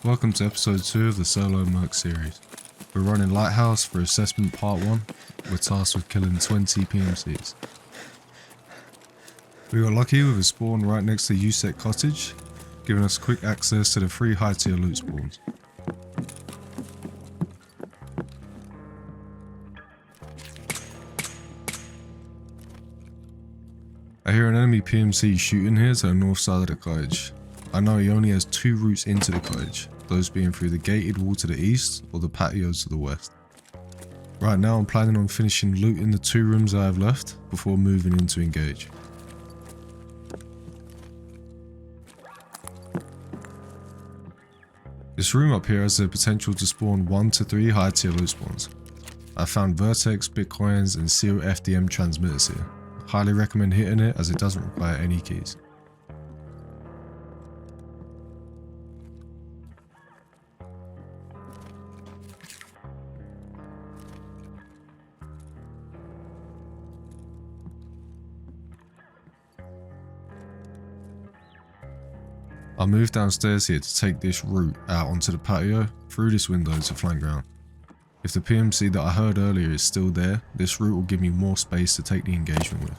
Welcome to episode 2 of the solo Merc series. We're running Lighthouse for assessment part 1. We're tasked with killing 20 PMCs. We got lucky with a spawn right next to Usec Cottage, giving us quick access to the 3 high tier loot spawns. I hear an enemy PMC shooting here to the north side of the cottage. I know he only has 2 routes into the cottage, those being through the gated wall to the east or the patio to the west. Right now I'm planning on finishing looting the 2 rooms I have left before moving in to engage. This room up here has the potential to spawn 1 to 3 high tier loot spawns. I found Vertex, Bitcoins and Seal FDM transmitters here. Highly recommend hitting it as it doesn't require any keys. I moved downstairs here to take this route out onto the patio through this window to flank ground. If the PMC that I heard earlier is still there, this route will give me more space to take the engagement with.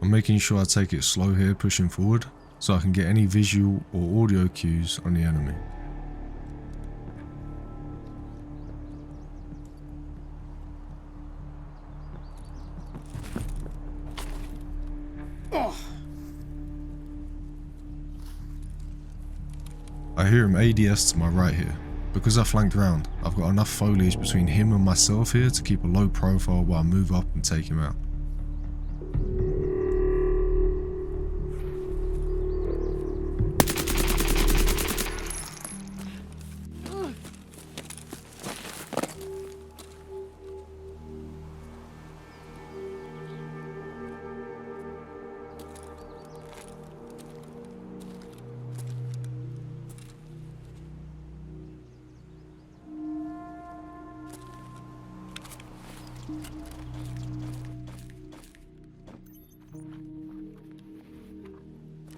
I'm making sure I take it slow here pushing forward so I can get any visual or audio cues on the enemy. I hear him ADS to my right here. Because I flanked round, I've got enough foliage between him and myself here to keep a low profile while I move up and take him out.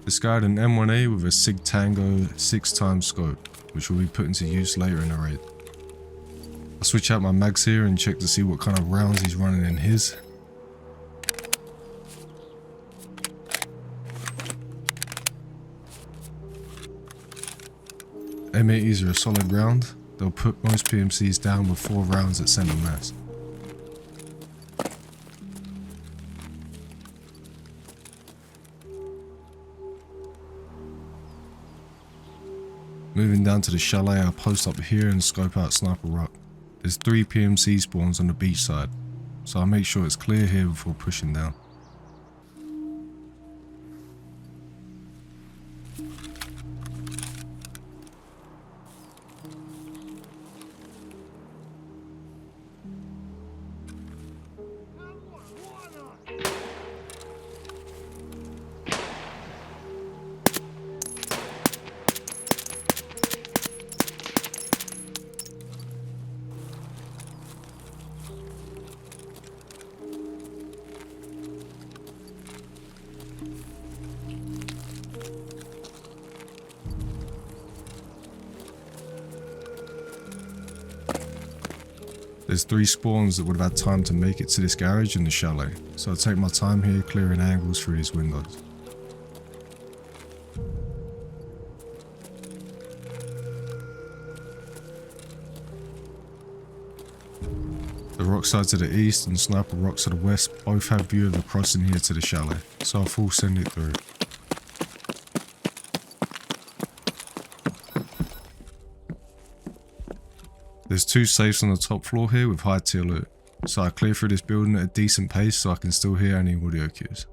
This guy had an M1A with a Sig Tango 6x scope, which will be put into use later in the raid. I'll switch out my mags here and check to see what kind of rounds he's running in his. M80s are a solid round. They'll put most PMCs down with 4 rounds at center mass. Moving down to the chalet, I post up here and scope out Sniper Rock. There's 3 PMC spawns on the beach side, so I'll make sure it's clear here before pushing down. There's 3 spawns that would have had time to make it to this garage and the chalet, so I'll take my time here clearing angles through these windows. The rock side to the east and Sniper Rock to the west both have view of the crossing here to the chalet, so I'll full send it through. There's 2 safes on the top floor here with high tier loot, so I clear through this building at a decent pace so I can still hear any audio cues.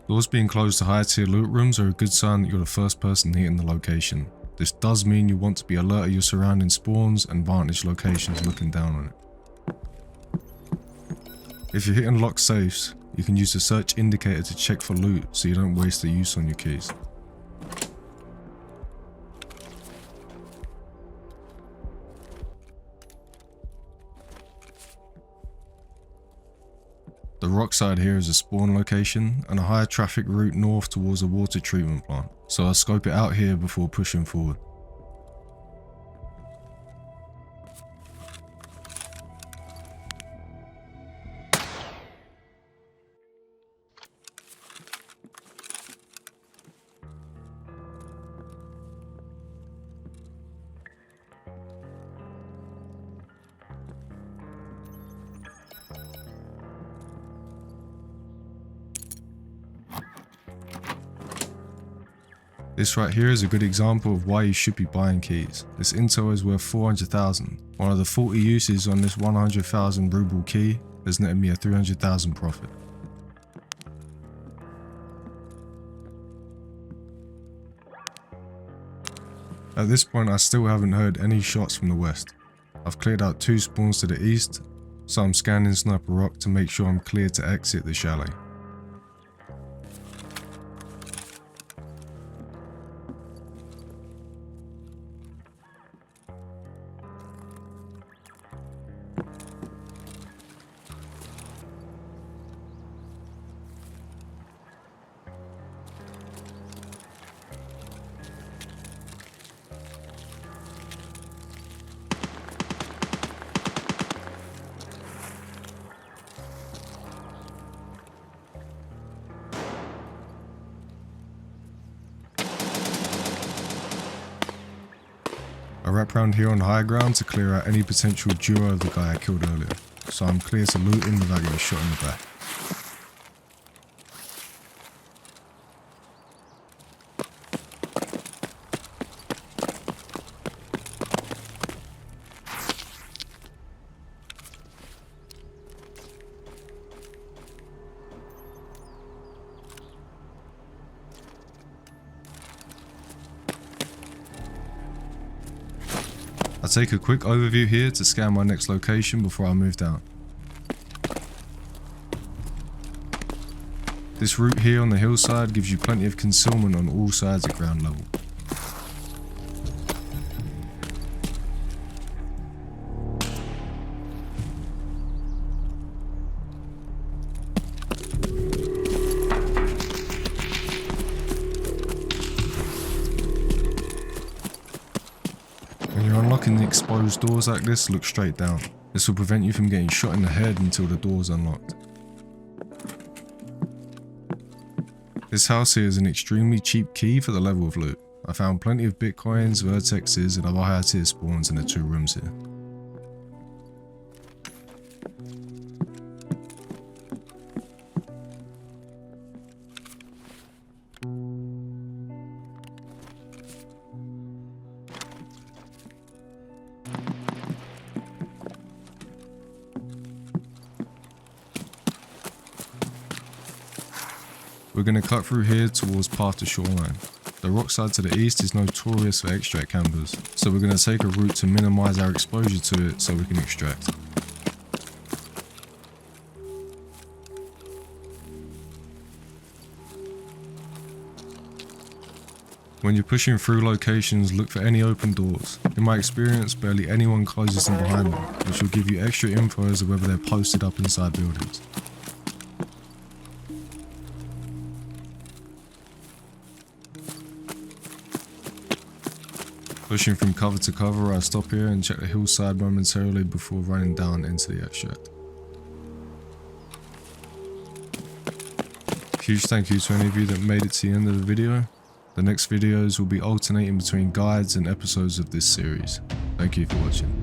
Doors being closed to high tier loot rooms are a good sign that you're the first person hitting the location. This does mean you want to be alert of your surrounding spawns and vantage locations looking down on it. If you're hitting locked safes, you can use the search indicator to check for loot so you don't waste the use on your keys. The rock side here is a spawn location and a higher traffic route north towards a water treatment plant, so I'll scope it out here before pushing forward. This right here is a good example of why you should be buying keys. This intel is worth 400,000. One of the 40 uses on this 100,000 ruble key has netted me a 300,000 profit. At this point I still haven't heard any shots from the west. I've cleared out 2 spawns to the east, so I'm scanning Sniper Rock to make sure I'm clear to exit the chalet. I wrap around here on high ground to clear out any potential duo of the guy I killed earlier, so I'm clear to loot him without getting shot in the back. I'll take a quick overview here to scan my next location before I move down. This route here on the hillside gives you plenty of concealment on all sides at ground level. When you're unlocking the exposed doors like this, look straight down. This will prevent you from getting shot in the head until the door's unlocked. This house here is an extremely cheap key for the level of loot. I found plenty of bitcoins, vertexes and other higher tier spawns in the 2 rooms here. We're going to cut through here towards path to shoreline. The rock side to the east is notorious for extract campers, so we're going to take a route to minimise our exposure to it so we can extract. When you're pushing through locations, look for any open doors. In my experience, barely anyone closes them behind them, which will give you extra info as to whether they're posted up inside buildings. Pushing from cover to cover, I stop here and check the hillside momentarily before running down into the extract. Huge thank you to any of you that made it to the end of the video. The next videos will be alternating between guides and episodes of this series. Thank you for watching.